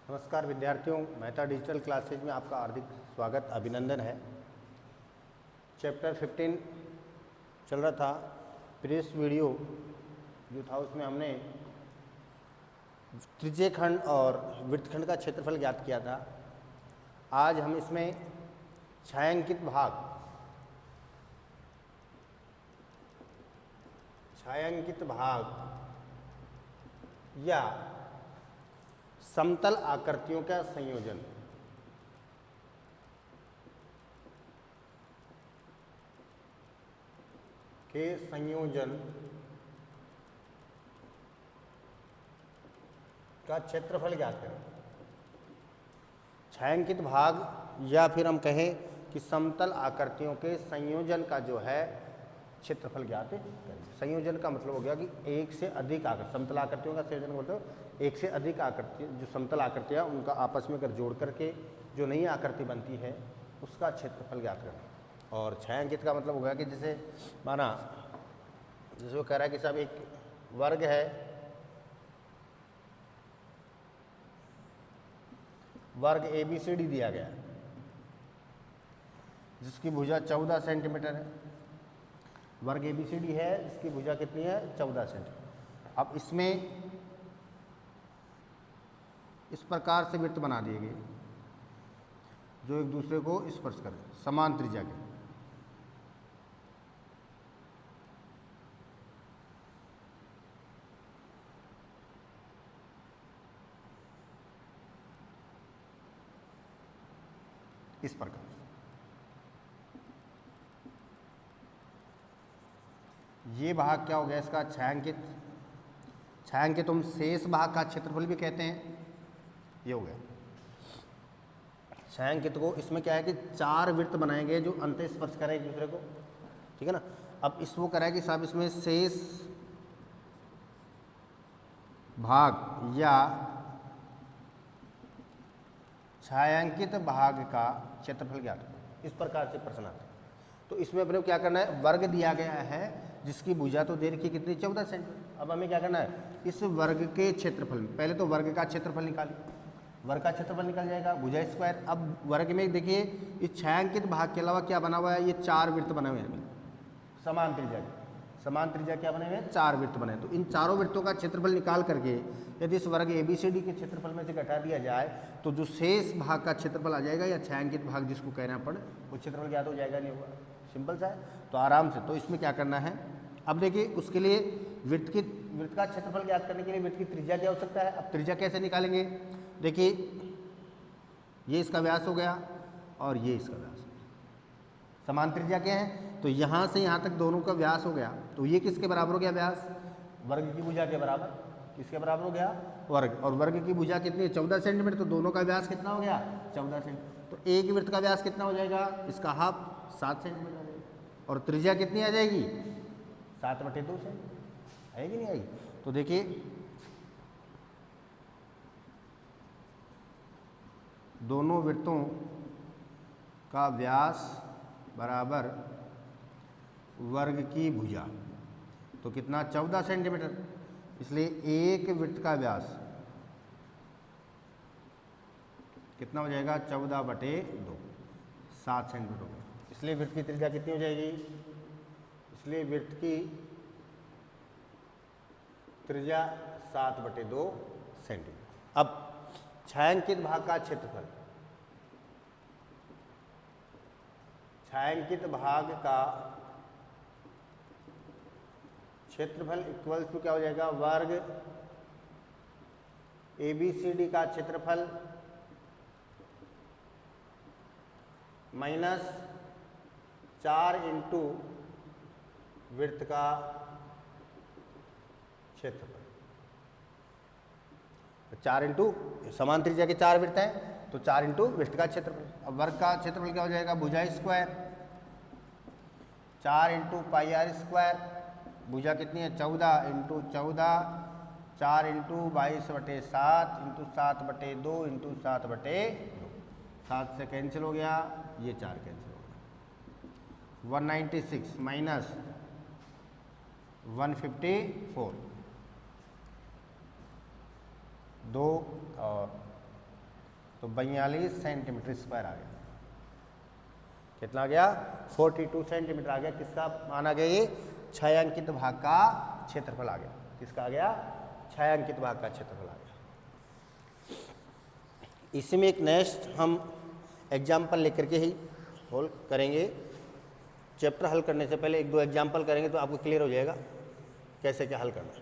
नमस्कार विद्यार्थियों, Mehta digital classes में आपका हार्दिक स्वागत अभिनंदन है। चैप्टर 15 चल रहा था। प्रीवियस वीडियो जो था उसमें हमने त्रिज्यीय खंड और वृत्तखंड का क्षेत्रफल ज्ञात किया था। आज हम इसमें छायांकित भाग या समतल आकृतियों का संयोजन का क्षेत्रफल ज्ञात करें। छायांकित भाग या फिर हम कहें कि समतल आकृतियों के संयोजन का जो है क्षेत्रफल ज्ञात करें। संयोजन का मतलब हो गया कि एक से अधिक आकृति, समतल आकृतियों का संयोजन का मतलब एक से अधिक आकृति, जो समतल आकृतियाँ उनका आपस में अगर जोड़ करके जो नई आकृति बनती है उसका क्षेत्रफल ज्ञात करना। और छायांकित का मतलब हो गया कि जैसे माना, जैसे वो कह रहा है कि साहब एक वर्ग है, वर्ग ABCD दिया गया है जिसकी भुजा 14 सेंटीमीटर है। वर्ग ABCD है जिसकी भुजा कितनी है, 14 सेंटीमीटर। अब इसमें इस प्रकार से वृत्त बना दिए गए जो एक दूसरे को स्पर्श करें, समान त्रिज्या के। इस प्रकार ये भाग क्या हो गया इसका, छायांकित। छायांकित हम शेष भाग का क्षेत्रफल भी कहते हैं। ये हो गया छायांकित को। इसमें क्या है कि 4 वृत्त बनाए गए जो अंत स्पर्श करें एक दूसरे को, ठीक है ना। अब इसको करा है कि साहब इसमें शेष भाग या छायांकित भाग का क्षेत्रफल ज्ञात करें। इस प्रकार से प्रश्न आता है। तो इसमें अपने को क्या करना है, वर्ग दिया गया है जिसकी भुजा तो दे रखी कितनी, 14 सेंटीमीटर। अब हमें क्या करना है, इस वर्ग के क्षेत्रफल में पहले तो वर्ग का क्षेत्रफल निकालिए। वर्ग का क्षेत्रफल निकल जाएगा, भुजा स्क्वायर। अब वर्ग में देखिए इस छायांकित भाग के अलावा क्या बना हुआ है, ये 4 वृत्त बने हुए हैं समान त्रिज्या के। समान त्रिज्या क्या बने हुए हैं, 4 वृत्त बने। तो इन चारों वृत्तों का क्षेत्रफल निकाल करके यदि इस वर्ग ABCD के क्षेत्रफल में से घटा दिया जाए तो जो शेष भाग का क्षेत्रफल आ जाएगा या छायांकित भाग जिसको कहना पड़े वो क्षेत्रफल ज्ञात हो जाएगा। नहीं हुआ, सिंपल सा है। तो आराम से तो इसमें क्या करना है, अब देखिए उसके लिए वृत्त का क्षेत्रफल ज्ञात करने के लिए वृत्त की त्रिज्या की आवश्यकता है। अब त्रिज्या कैसे निकालेंगे, देखिए ये इसका व्यास हो गया और ये इसका व्यास। समान त्रिज्या क्या है, तो यहाँ से यहाँ तक दोनों का व्यास हो गया। तो ये किसके बराबर हो गया व्यास, वर्ग की भुजा के बराबर। किसके बराबर हो गया, वर्ग। और वर्ग की भुजा कितनी है, 14 सेंटीमीटर। तो दोनों का व्यास कितना हो गया, 14 सेंटीमीटर। तो एक वृत्त का व्यास कितना हो जाएगा, इसका हाफ 7 सेंटीमीटर आ जाएगा। और त्रिज्या कितनी आ जाएगी, 7/2 से आएगी, नहीं आएगी। तो देखिए दोनों वृत्तों का व्यास बराबर वर्ग की भुजा, तो कितना, 14 सेंटीमीटर। इसलिए एक वृत्त का व्यास कितना हो जाएगा, 14/2, 7 सेंटीमीटर हो गया। इसलिए वृत्त की त्रिज्या कितनी हो जाएगी, इसलिए वृत्त की त्रिज्या 7/2 सेंटीमीटर। अब छायांकित भाग का क्षेत्रफल, छायांकित भाग का क्षेत्रफल इक्वल टू क्या हो जाएगा, वर्ग ABCD का क्षेत्रफल माइनस 4 इंटू वृत्त का क्षेत्रफल। 4 इंटू समान त्रिज्या के 4 वृत्त हैं तो 4 इंटू वृत्त का क्षेत्रफल। अब वर्ग का क्षेत्रफल क्या हो जाएगा, भुजा स्क्वायर 4 इंटू πr स्क्वायर। भुजा कितनी है, 14 इंटू 14, 4 इंटू 22/7 इंटू 7/2 इंटू 7/2। 7 से कैंसिल हो गया, ये 4 कैंसिल हो गया। 196 माइनस 154, 2 और तो 42 सेंटीमीटर स्क्वायर आ गया। कितना आ गया? 42 सेंटीमीटर आ गया। किसका मान आ गया? ये छायांकित भाग का क्षेत्रफल आ गया। किसका आ गया? छायांकित भाग का क्षेत्रफल आ गया। इसी में एक नेक्स्ट हम एग्जाम्पल लेकर के ही सोल्व करेंगे। चैप्टर हल करने से पहले एक दो एग्जाम्पल करेंगे तो आपको क्लियर हो जाएगा कैसे क्या हल करना है।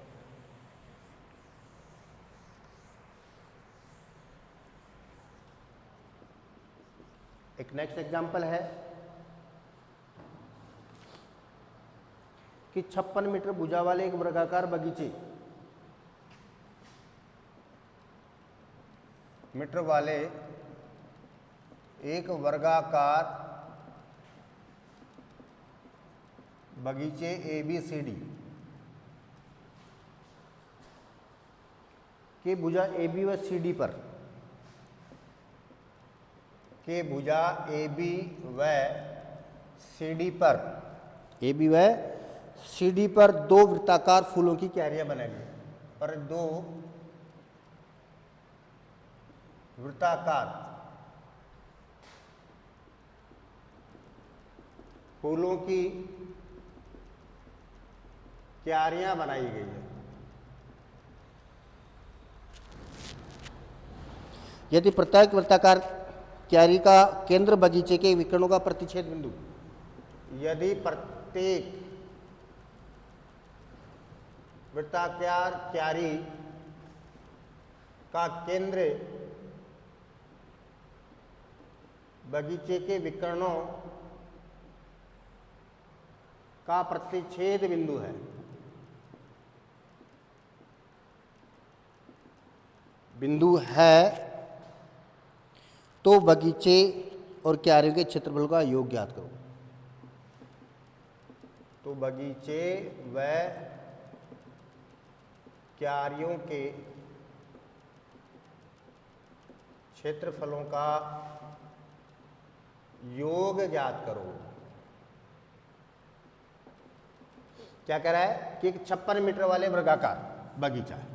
एक नेक्स्ट एग्जाम्पल है कि 56 मीटर भुजा वाले एक वर्गाकार बगीचे मीटर वाले एक वर्गाकार बगीचे ABCD के भुजा AB व CD पर AB व CD पर दो वृत्ताकार फूलों की क्यारियां बनाएंगे। और दो वृत्ताकार फूलों की क्यारियां बनाई गई है। यदि प्रत्येक वृत्ताकार क्यारी का केंद्र बगीचे के विकर्णों का प्रतिच्छेद बिंदु, यदि प्रत्येक वृत्ताकार क्यारी का केंद्र बगीचे के विकर्णों का प्रतिच्छेद बिंदु है तो बगीचे और क्यारियों के क्षेत्रफल का योग ज्ञात करो। तो बगीचे व क्यारियों के क्षेत्रफलों का योग ज्ञात करो। क्या कह रहा है कि 56 मीटर वाले वर्गाकार बगीचा है।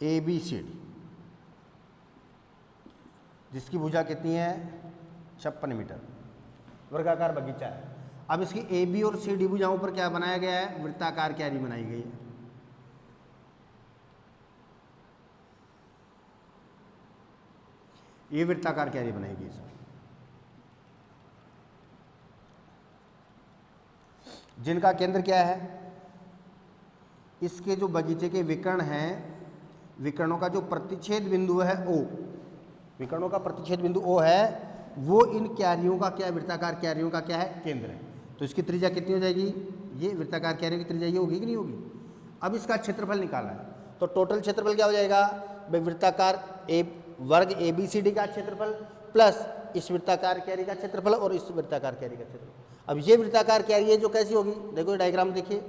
ABCD जिसकी भुजा कितनी है? 56 मीटर वर्गाकार बगीचा है। अब इसकी AB और CD भुजाओं पर क्या बनाया गया है? वृत्ताकार क्यारी बनाई गई है। ये वृत्ताकार क्यारी बनाई गई है जिनका केंद्र क्या है? इसके जो बगीचे के विकर्ण हैं, विकर्णों का जो प्रतिच्छेद बिंदु है O, विकर्णों का प्रतिच्छेद बिंदु O है, वो इन क्यारियों का क्या, वृत्ताकार क्यारियों का क्या है? केंद्र है। तो इसकी त्रिज्या कितनी हो जाएगी? ये वृत्ताकार क्यारियों की त्रिज्या ये होगी कि नहीं होगी? अब इसका क्षेत्रफल निकालना है तो टोटल क्षेत्रफल क्या हो जाएगा? वृत्ताकार वर्ग ABCD का क्षेत्रफल प्लस इस वृत्ताकार क्यारी का क्षेत्रफल और इस वृत्ताकार क्यारी का क्षेत्रफल। अब ये वृत्ताकार क्यारी है जो कैसी होगी? देखो ये डायग्राम देखिए,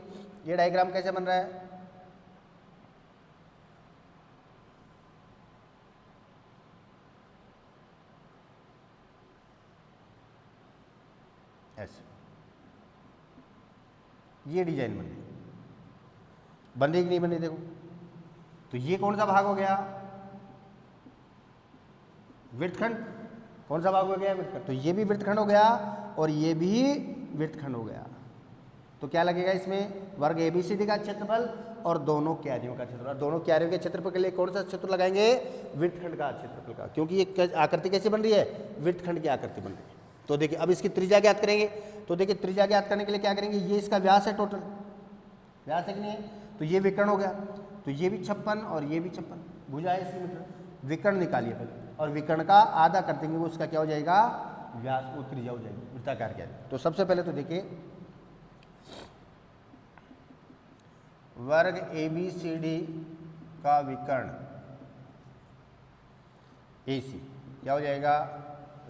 ये डायग्राम कैसे बन रहा है? ऐसे ये डिजाइन बन रही, बन रही कि नहीं बन रही? देखो तो ये कौन सा भाग हो गया? वृत्तखंड। कौन सा भाग हो गया? वृत्तखंड। तो ये भी वृत्तखंड हो गया और ये भी वृत्तखंड हो गया। तो क्या लगेगा इसमें? वर्ग ABCD का क्षेत्रफल और दोनों क्यारियों का क्षेत्रफल। दोनों क्यारियों के क्षेत्रफल के लिए कौन सा क्षेत्र लगाएंगे? वृत्तखंड का क्षेत्रफल का, क्योंकि ये आकृति कैसे बन रही है? वृत्तखंड की आकृति बन रही है। तो देखिए अब इसकी त्रिज्या ज्ञात करेंगे। तो देखिए त्रिज्या ज्ञात करने के लिए क्या करेंगे? ये इसका व्यास है, टोटल व्यास है कि नहीं है? तो ये विकर्ण हो गया, तो ये भी 56 और ये भी 56, भुजा है 80 मीटर। विकर्ण निकालिए पहले और विकर्ण का आधा कर देंगे, वो उसका क्या हो जाएगा? व्यास, वो त्रिज्या हो जाएगी वृत्ताकार क्या है। तो सबसे पहले तो देखिए वर्ग ABCD का विकर्ण AC क्या हो जाएगा?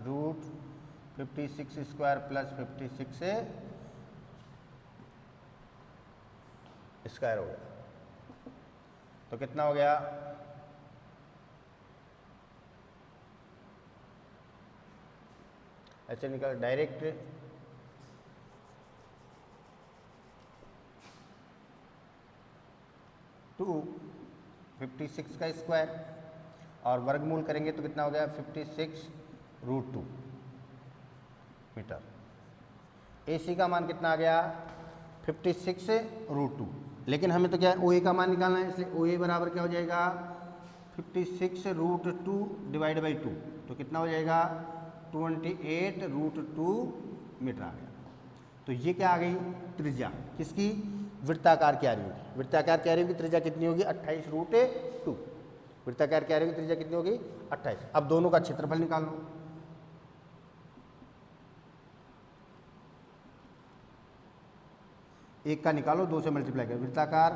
√56 स्क्वायर प्लस 56 स्क्वायर हो गया। तो कितना हो गया? ऐसे निकल डायरेक्ट 2 56 का स्क्वायर, और वर्गमूल करेंगे तो कितना हो गया 56√2 मीटर। AC का मान कितना आ गया 56√2, लेकिन हमें तो क्या है OA का मान निकालना है, इसलिए OA बराबर क्या हो जाएगा 56√2 डिवाइड बाई 2, तो कितना हो जाएगा 28√2 मीटर आ गया। तो ये क्या आ गई त्रिज्या किसकी, वृत्ताकार क्यारी होगी। वृत्ताकार क्यारी की त्रिज्या कितनी होगी 28√2। वृत्ताकार क्यारी की त्रिज्या कितनी होगी 28। अब दोनों का क्षेत्रफल निकाल लो। एक का निकालो, 2 से मल्टीप्लाई करो। वृत्ताकार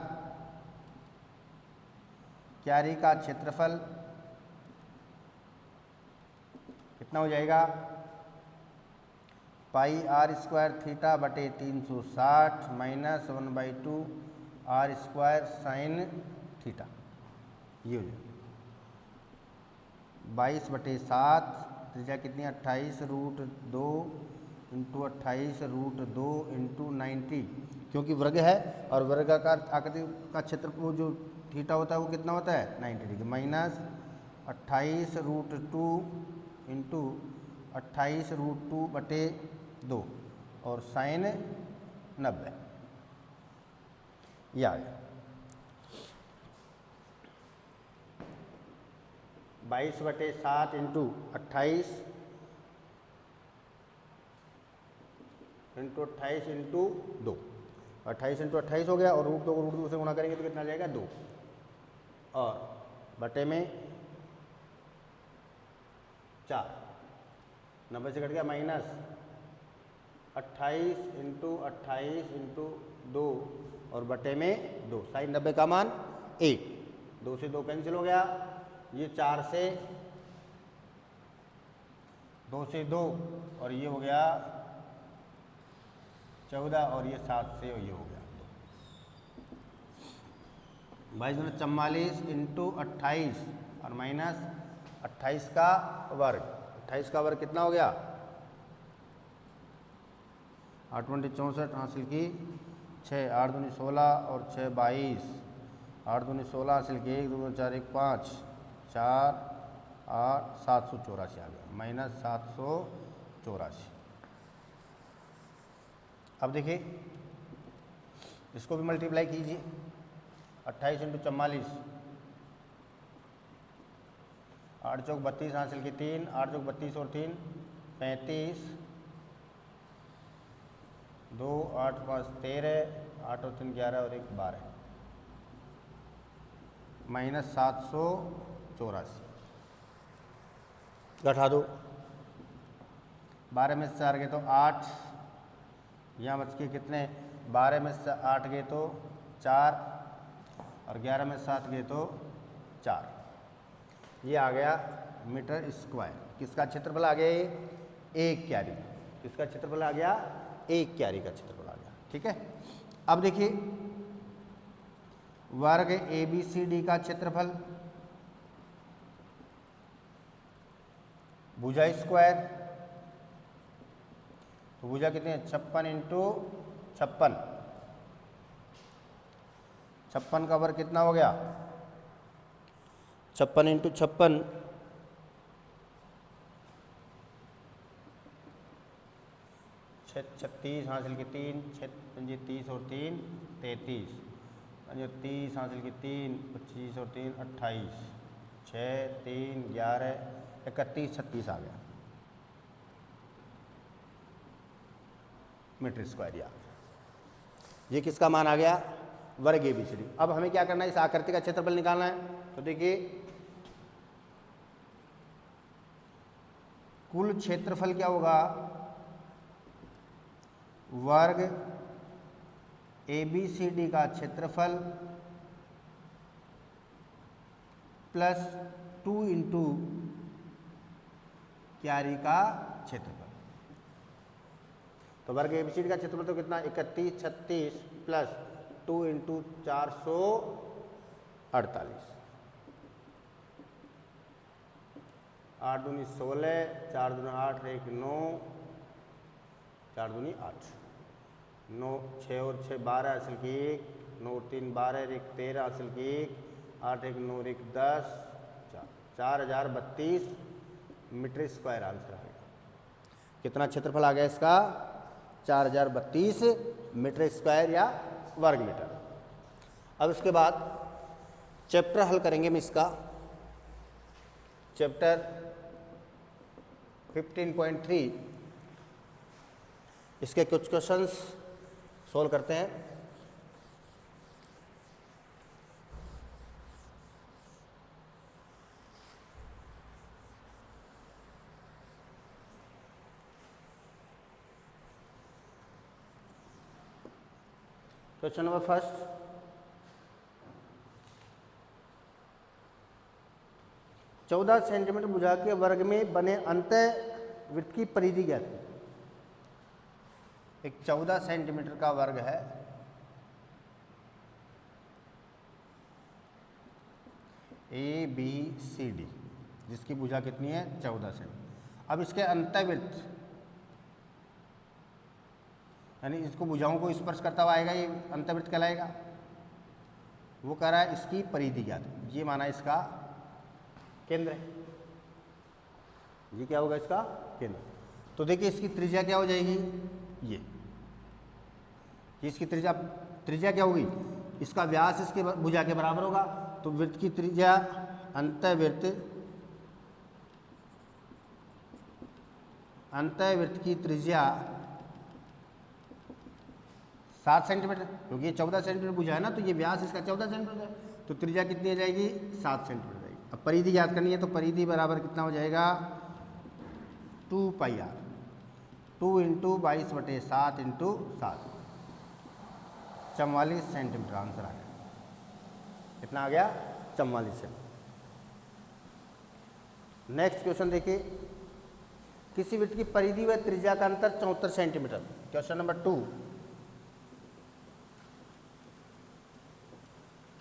क्यारी का क्षेत्रफल कितना हो जाएगा पाई आर स्क्वायर थीटा बटे 360 minus 1/2 r square sine theta. ये हो जाएगा 22/7, त्रिज्या कितनी 28√2 इंटू 28√2 इंटू 90, क्योंकि वर्ग है और वर्गाकार आकृति का क्षेत्र वो जो थीटा होता है वो कितना होता है 90 डिग्री, माइनस 28√2 इंटू 28√2 बटे 2 और साइन 90। ये आ गया 22/7 इंटू 28 इंटू 28 इंटू 2, 28 इंटू 28 हो गया, और √2 को √2 से गुणा करेंगे तो कितना जाएगा 2, और बटे में 4, 90 से कट गया, माइनस 28 इंटू 28 इंटू 2 और बटे में 2, साइन 90 का मान 1, 2 से 2 कैंसिल हो गया, ये 4 से 2 से 2 और ये हो गया 14 और ये 7 से और ये हो गया 22×44 इंटू 28 और माइनस 28 का वर्ग। 28 का वर्ग कितना हो गया 8 × 64 हासिल की 6, 8 दूनी 16 और 6 22, 8 दूनी 16 हासिल की 1 2 4 1 5 4 8 784 आ गया, माइनस 784। अब देखिए इसको भी मल्टीप्लाई कीजिए, 28 इंटू 44, 8 चौक 32 हासिल की 3, 8 चौक 32 और 3 35, 2 8 5 13, 8 और 3 11 और 1 12, माइनस 784। घटा दो, 12 में से 4 गए तो 8, यहाँ बच के कितने 12 में से 8 गए तो 4 और 11 में 7 गए तो 4, ये आ गया मीटर स्क्वायर। किसका क्षेत्रफल आ गया ये एक क्यारी, किसका क्षेत्रफल आ गया एक क्यारी का क्षेत्रफल आ गया। ठीक है, अब देखिए वर्ग ABCD का क्षेत्रफल भुजा स्क्वायर, तो भुजा कितने 56 इंटू 56, 56 का वर्ग कितना हो गया 56 इंटू 56 36 हासिल की 3, 6 30 और 3 33, 30 हासिल की 3 25 और 3 28, 6 3 11 31 36 आ गया मीटर स्क्वायर। या ये किसका मान आ गया वर्ग ABCD। अब हमें क्या करना है इस आकृति का क्षेत्रफल निकालना है। तो देखिए कुल क्षेत्रफल क्या होगा वर्ग ABCD का क्षेत्रफल प्लस 2 इंटू क्यारी का क्षेत्रफल। तो वर्ग ABCD का क्षेत्रफल तो कितना 31 36 प्लस 2 इंटू 448, 8 दूनी 16, 4 दूनी 8 1 9, 4 दूनी 8, 9 6 और 6 12 हासिल की 1, 9 3 12 1 13 हासिल की 1, 8 1 9 1 10, 4032 मीटर स्क्वायर आंसर आ गया। कितना क्षेत्रफल आ गया इसका? 4032 मीटर स्क्वायर या वर्ग मीटर। अब इसके बाद चैप्टर हल करेंगे हम इसका। चैप्टर 15.3 इसके कुछ क्वेश्चंस सोल्व करते हैं। क्वेश्चन नंबर फर्स्ट, चौदह सेंटीमीटर भुजा के वर्ग में बने अंतःवृत्त की परिधि ज्ञात कीजिए। एक 14 सेंटीमीटर का वर्ग है, ABCD, जिसकी भुजा कितनी है? 14 सेंटीमीटर। अब इसके अंतःवृत्त यानी इसको भुजाओं को स्पर्श करता हुआ आएगा, ये अंतःवृत्त कहलाएगा। वो कह रहा है इसकी परिधि ज्ञात, ये माना इसका केंद्र है। ये क्या होगा? इसका केंद्र। तो देखिए इसकी त्रिज्या क्या हो जाएगी? ये इसकी त्रिज्या क्या होगी? इसका व्यास इसके भुजा के बराबर होगा। तो वृत्त की त्रिज्या, अंतःवृत्त की त्रिज्या 7 सेंटीमीटर, क्योंकि ये 14 सेंटीमीटर भुजा है ना, तो ये व्यास इसका 14 सेंटीमीटर है। तो त्रिज्या कितनी हो जाएगी? 7 सेंटीमीटर जाएगी। अब परिधि याद करनी है, तो परिधि बराबर कितना हो जाएगा? 2πr, 2 × 22/7 × 7, 44 सेंटीमीटर आंसर आ गया। कितना आ गया? 44 सेंटीमीटर। नेक्स्ट क्वेश्चन देखिए, किसी वृत्त की परिधि व त्रिज्या का अंतर 74 सेंटीमीटर। क्वेश्चन नंबर 2,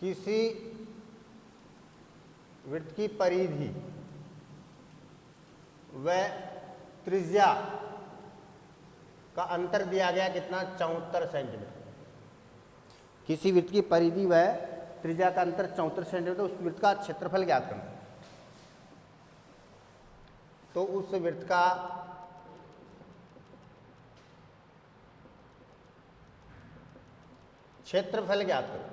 किसी वृत्त की परिधि व त्रिज्या का अंतर दिया गया कितना? 74 सेंटीमीटर। किसी वृत्त की परिधि व त्रिज्या का अंतर 74 सेंटीमीटर। उस वृत्त का क्षेत्रफल ज्ञात करना। तो उस वृत्त का क्षेत्रफल ज्ञात करो।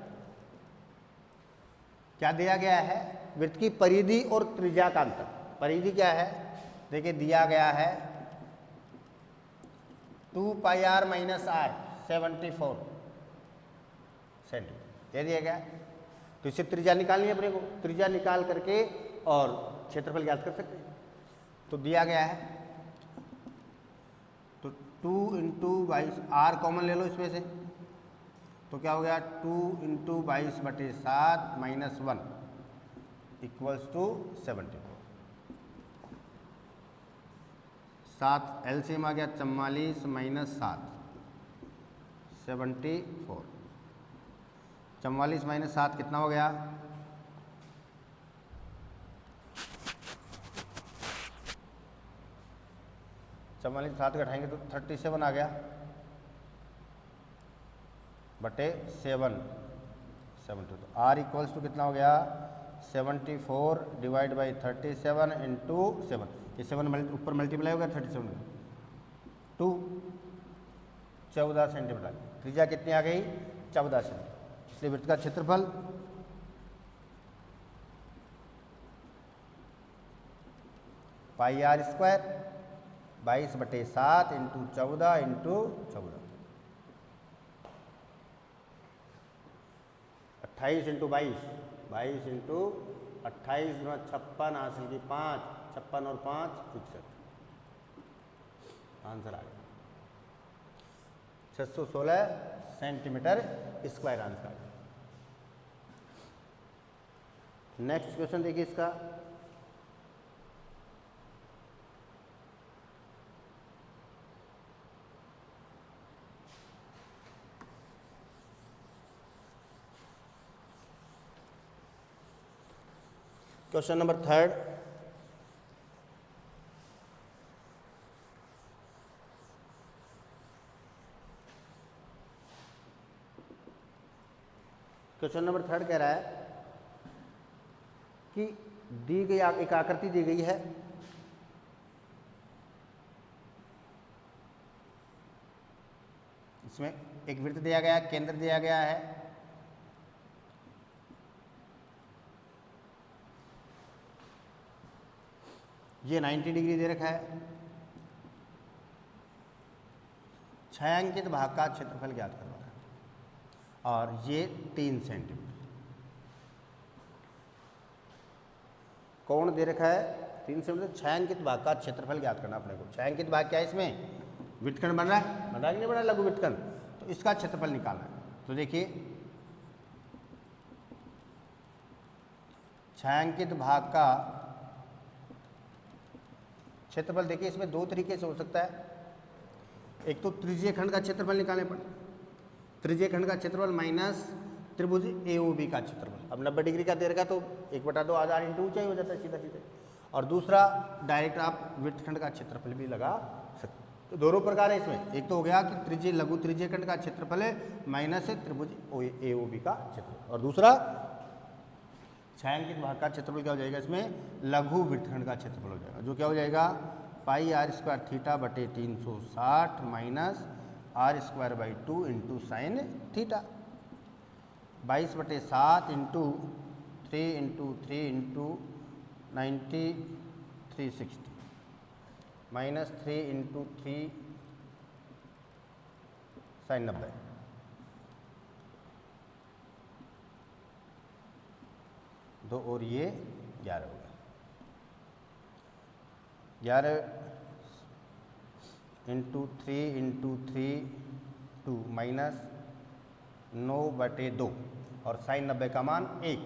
क्या दिया गया है? वृत्त की परिधि और त्रिज्या का अंतर। परिधि क्या है? देखिए दिया गया है 2πr - r 74 सेंटीमीटर, ये दिया गया। तो इससे त्रिज्या निकालनी है अपने को। त्रिज्या निकाल करके और क्षेत्रफल ज्ञात कर सकते हैं। तो दिया गया है, तो 2 × 22, r कॉमन ले लो इसमें से, तो क्या हो गया? 2 × 22/7 - 1 = 74। 7 LCM आ गया, 44 - 7 74। 44 - 7 कितना हो गया? 44 7 घटाएंगे तो 37 आ गया बटे 7 72। तो r = कितना हो गया? 74 / 37 × 7। ये 7 ऊपर मल्टीप्लाई हो गया 37 में, 2 14 सेंटीमीटर। त्रिज्या कितनी आ गई? 14 सेंटीमीटर। इसलिए वृत्त का क्षेत्रफल πr² 22/7 × 14 × 14, 28 × 22, 22 × 28 × 56 हासिल की 5, 56 और 5 61, आंसर आ गया 616 सेंटीमीटर स्क्वायर आंसर आ गया। नेक्स्ट क्वेश्चन देखिए इसका, क्वेश्चन नंबर 3, क्वेश्चन नंबर 3 कह रहा है कि दी गई एक आकृति दी गई है, इसमें एक वृत्त दिया गया है, केंद्र दिया गया है, ये 90 डिग्री दे रखा है, छायांकित भाग का क्षेत्रफल ज्ञात करवाना है और ये 3 सेंटीमीटर। कोण दे रखा है 3 सेंटीमीटर, छायांकित भाग का क्षेत्रफल ज्ञात करना अपने को। छायांकित भाग क्या है, इसमें वृत्तखंड बन रहा है, बन रहा है कि नहीं बन रहा है, लघु वृत्तखंड, तो इसका क्षेत्रफल निकालना है। तो देखिए छायांकित भाग का क्षेत्रफल, देखिए इसमें 2 तरीके से हो सकता है। एक तो त्रिज्यीय खंड का क्षेत्रफल निकालने पर, त्रिज्यीय खंड का क्षेत्रफल माइनस त्रिभुज AOB का क्षेत्रफल। अब 90 डिग्री का दे रखा तो 1/2 आधार इंटू ऊंचाई हो जाता है सीधा सीधे। और दूसरा डायरेक्ट आप वृत्तखंड का क्षेत्रफल भी लगा सकते। तो दोनों प्रकार है इसमें, एक तो हो गया कि त्रिज्यीय लघु त्रिज्यीय खंड का क्षेत्रफल है माइनस त्रिभुज AOB का क्षेत्रफल, और दूसरा छायांकित भाग का क्षेत्रफल क्या हो जाएगा, इसमें लघु वृत्तखंड का क्षेत्रफल हो जाएगा, जो क्या हो जाएगा पाई r² थीटा बटे 360 minus r²/2 into sine theta, 22/7 into 3 into 3 into 90 360 minus 3 into 3 sine 90, दो और ये 11 हो गया, 11 इंटू 3 इंटू 3 2 माइनस 9/2 और साइन 90 का मान 1,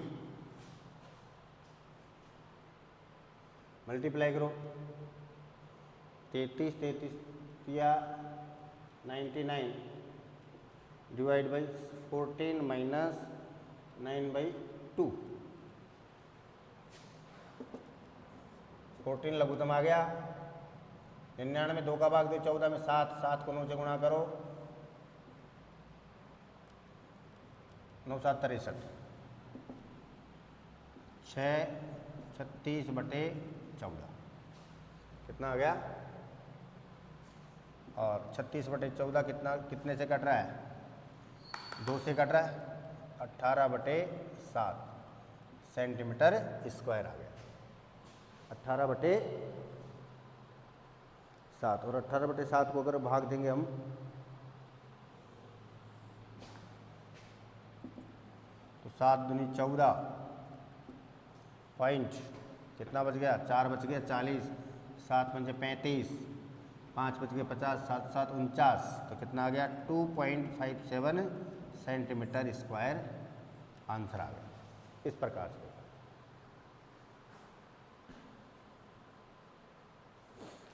मल्टीप्लाई करो 33 या 99 डिवाइड बाई 14 माइनस 9/2, 14 लघुत्तम आ गया, 99 में 2 का भाग दो, 14 में 7, 7 को 9 से गुणा करो, 9 7 63, 6 36/14 कितना आ गया, और 36/14 कितने से कट रहा है, 2 से कट रहा है, 18/7 सेंटीमीटर स्क्वायर आ गया, 18/7। और 18/7 को अगर भाग देंगे हम तो 7 दूनी 14 पॉइंट कितना बच गया, 4 बच गया 40, 7 पंजे 35, 5 बच गए 50, 7 7 49, तो कितना आ गया 2.57 सेंटीमीटर स्क्वायर आंसर आ गया। इस प्रकार से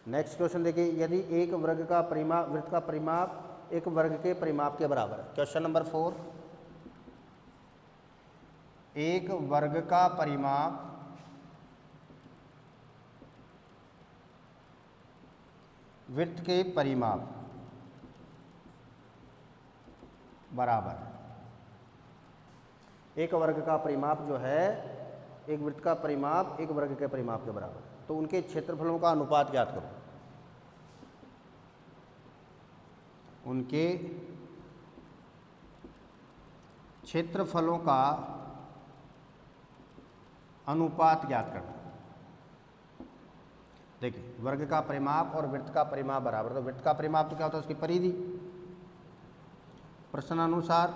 नेक्स्ट क्वेश्चन देखिए, यदि एक वर्ग का परिमाप, वृत्त का परिमाप एक वर्ग के परिमाप के बराबर है। क्वेश्चन नंबर 4, एक वर्ग का परिमाप वृत्त के परिमाप बराबर है। एक वर्ग का परिमाप जो है, एक वृत्त का परिमाप एक वर्ग के परिमाप के बराबर है, तो उनके क्षेत्रफलों का अनुपात ज्ञात करो। उनके क्षेत्रफलों का अनुपात ज्ञात करना। देखिए वर्ग का परिमाप और वृत्त का परिमाप बराबर, तो वृत्त का परिमाप तो क्या होता है, उसकी परिधि। प्रश्नानुसार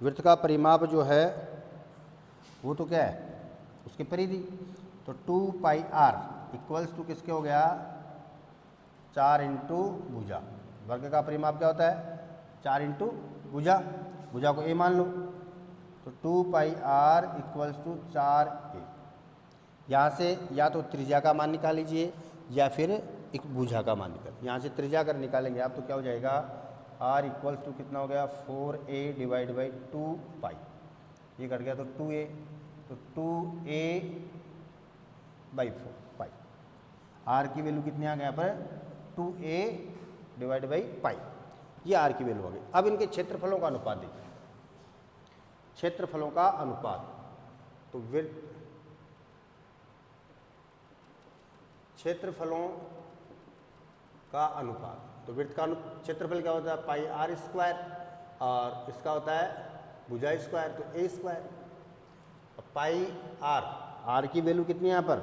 वृत्त का परिमाप जो है वो तो क्या है, उसकी परिधि। तो 2πr इक्वल्स टू किसके हो गया, 4 इंटू भुजा। वर्ग का परिमाप क्या होता है, 4 इंटू भुजा, भुजा को a मान लो, तो 2πr इक्वल्स टू 4a। यहाँ से या तो त्रिज्या का मान निकाल लीजिए या फिर एक भुजा का मान निकाल। यहाँ से त्रिज्या अगर निकालेंगे आप तो क्या हो जाएगा, r इक्वल्स टू कितना हो गया 4a डिवाइड बाई 2π, ये कट गया तो 2a, तो 2a/4π। r की वैल्यू कितनी आ गया यहाँ पर 2a डिवाइड बाई पाई। ये आर की वैल्यू हो गई। अब इनके क्षेत्रफलों का अनुपात देखिए, क्षेत्रफलों का अनुपात, तो क्षेत्रफलों का अनुपात, तो वृत्त का क्षेत्रफल क्या होता है, पाई आर स्क्वायर, और इसका होता है भुजा स्क्वायर, तो ए स्क्वायर। पाई आर की वैल्यू कितनी है यहाँ पर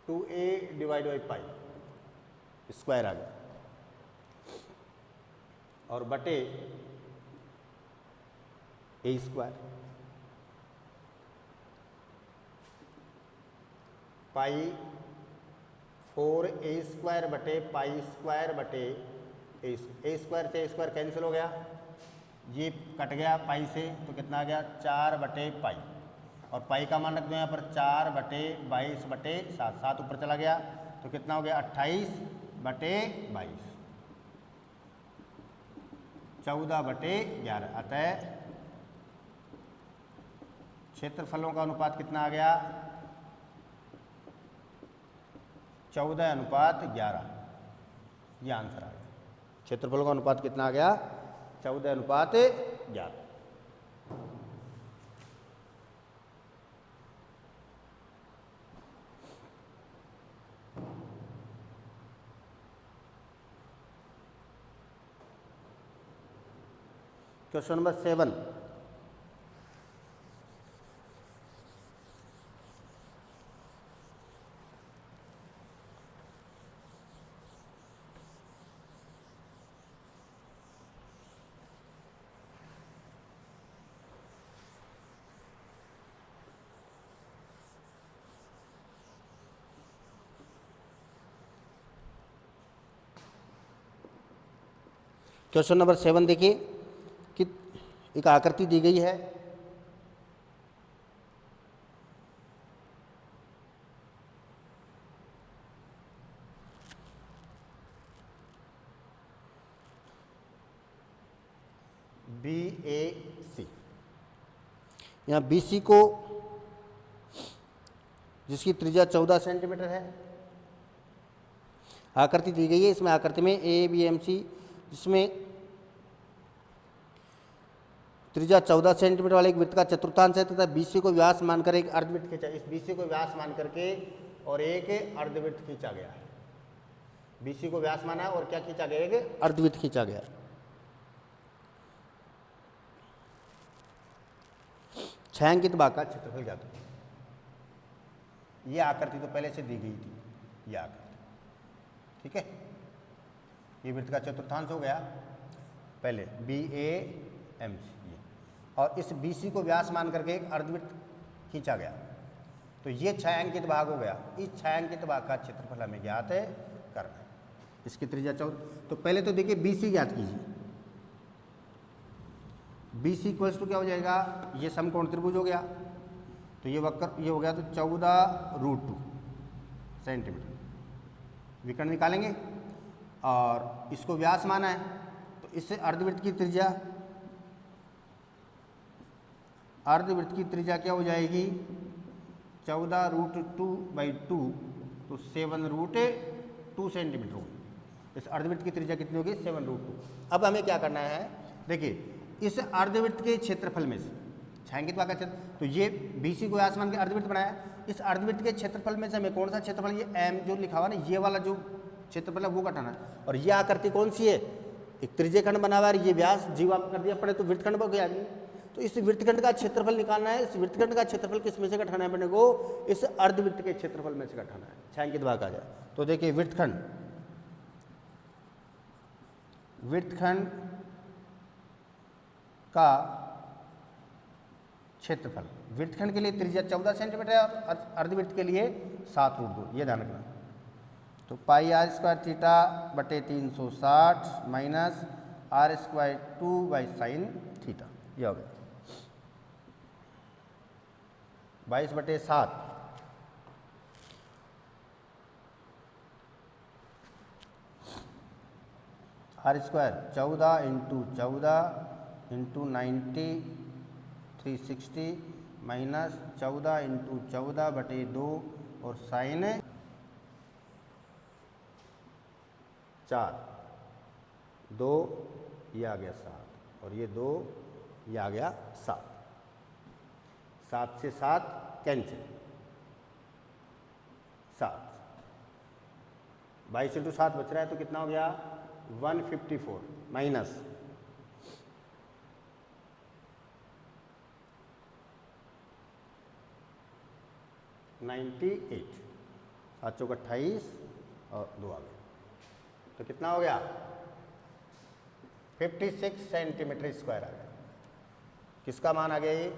2a divide by pi square आ गया, और बटे ए स्क्वायर, पाई 4a स्क्वायर बटे पाई स्क्वायर बटे ए स्क्वायर से ए स्क्वायर कैंसिल हो गया, ये कट गया पाई से, तो कितना आ गया 4 बटे पाई, और पाई का मान रख दो यहाँ पर 4 बटे 22 बटे 7, 7 ऊपर चला गया, तो कितना हो गया 28 बटे 22, 14 बटे 11। अतः क्षेत्रफलों का अनुपात कितना आ गया 14:11, ये आंसर आ गया। क्षेत्रफलों का अनुपात कितना आ गया 14:11। क्वेश्चन नंबर 7, क्वेश्चन नंबर 7 देखिए कि एक आकृति दी गई है, BAC। यहाँ BC को, जिसकी त्रिज्या 14 सेंटीमीटर है, आकृति दी गई है। इसमें आकृति में ABMC, जिसमें त्रिज्या 14 सेंटीमीटर वाले एक वृत्त का चतुर्थांश है तथा BC को व्यास मानकर एक अर्धवृत्त खींचा, इस BC को व्यास मान करके और एक अर्धवृत्त खींचा गया है। BC को व्यास माना और क्या खींचा गया, एक अर्धवृत्त खींचा गया। छायांकित भाग का क्षेत्रफल ज्ञात करें। ये आकृति तो पहले से दी गई थी, ये आकृति, ठीक है। ये वृत्त का चतुर्थांश हो गया पहले BAMC, और इस BC को व्यास मान करके एक अर्धवृत्त खींचा गया, तो ये छायांकित भाग हो गया। इस छायांकित भाग का क्षेत्रफल हमें ज्ञात है करना है। इसकी त्रिज्या 14, तो पहले तो देखिए BC ज्ञात कीजिए। BC इक्वल्स टू क्या हो जाएगा, ये समकोण त्रिभुज हो गया, तो ये वक्र ये हो गया, तो 14√2 सेंटीमीटर। विकर्ण निकालेंगे और इसको व्यास माना है, तो इससे अर्धवृत्त की त्रिज्या, अर्धवृत्त की त्रिज्या क्या हो जाएगी 14√2/2, तो 7√2 सेंटीमीटर होगी। इस अर्धवृत्त की त्रिज्या कितनी होगी 7√2। अब हमें क्या करना है, देखिए इस अर्धवृत्त के क्षेत्रफल में से छायांकित भाग का क्षेत्र, तो ये BC को व्यास मान के अर्धवृत्त बनाया, इस अर्धवृत्त के क्षेत्रफल में से हमें कौन सा क्षेत्रफल, ये M जो लिखा हुआ ना, ये वाला जो क्षेत्रफल है वो घटाना है। और ये आकृति कौन सी है, एक त्रिज्यखंड बना हुआ है, ये व्यास जीवा कर दिया अपने, तो वृत्तखंड हो गया। तो इस वृत्तखंड का क्षेत्रफल निकालना है। इस वृत्तखंड का क्षेत्रफल किस में से घटाना है अपने को, इस अर्धवृत्त के क्षेत्रफल में से घटाना है। छायांकित भाग आ जाए, तो देखिए वृत्तखंड का क्षेत्रफल, वृत्तखंड के लिए त्रिज्या 14 सेंटीमीटर है और अर्धवृत्त के लिए 7√2, ये ध्यान रखना। तो पाई r स्क्वायर थीटा बटे 360 माइनस r² 2/sin थीटा, ये हो गया 22/7। r स्क्वायर 14 × 14 × 90 360 माइनस 14 × 14/2 और साइन 4। 2, ये आ गया 7 और ये 2, ये आ गया 7। 7 से 7 कैंसिल, 7, 22 इंटू 7 बच रहा है तो कितना हो गया 154 माइनस 98, 7 चौक 28 और 2 आ गया तो कितना हो गया 56 सेंटीमीटर स्क्वायर आ गया। किसका मान आ गया ये?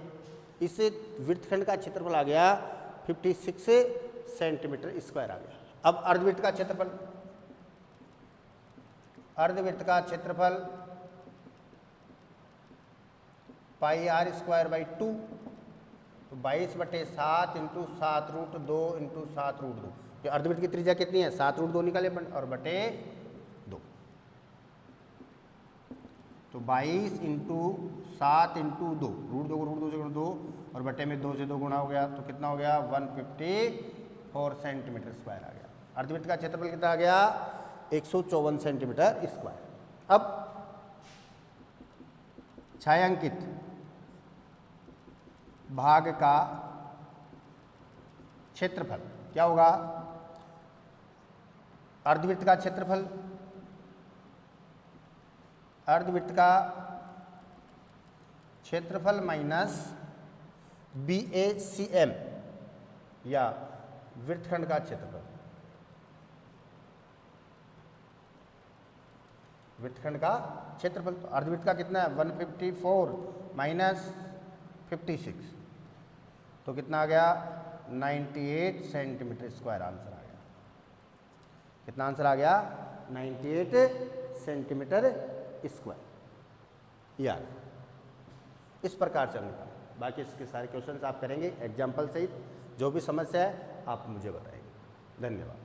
इस वृत्तखंड का क्षेत्रफल आ गया 56 सेंटीमीटर स्क्वायर आ गया। अब अर्धवृत्त का क्षेत्रफल, अर्धवृत्त का क्षेत्रफल पाई आर स्क्वायर बाई 2, तो 22/7 इंटू 7√2 इंटू 7√2। ये अर्धवृत्त की त्रिज्या कितनी है 7√2 निकाले और बटे 2, तो 22 इंटू 7 इंटू 2, √2 को √2 से गुणा 2 और बटे में 2 से 2 गुणा हो गया तो कितना हो गया 154 सेंटीमीटर स्क्वायर आ गया। अर्धवृत्त का क्षेत्रफल कितना आ गया 154 सेंटीमीटर स्क्वायर। अब छायांकित भाग का क्षेत्रफल क्या होगा? अर्धवृत्त का क्षेत्रफल, अर्धवृत्त का क्षेत्रफल माइनस BACM या वृत्तखंड का क्षेत्रफल, वृत्तखंड का क्षेत्रफल। तो अर्धवृत्त का कितना है 154 माइनस 56 तो कितना आ गया 98 सेंटीमीटर स्क्वायर आंसर आ गया। कितना आंसर आ गया 98 सेंटीमीटर स्क्वायर। यार इस प्रकार से हमने कहा। बाकी इसके सारे क्वेश्चंस आप करेंगे एग्जाम्पल सहित। जो भी समस्या है आप मुझे बताएंगे। धन्यवाद।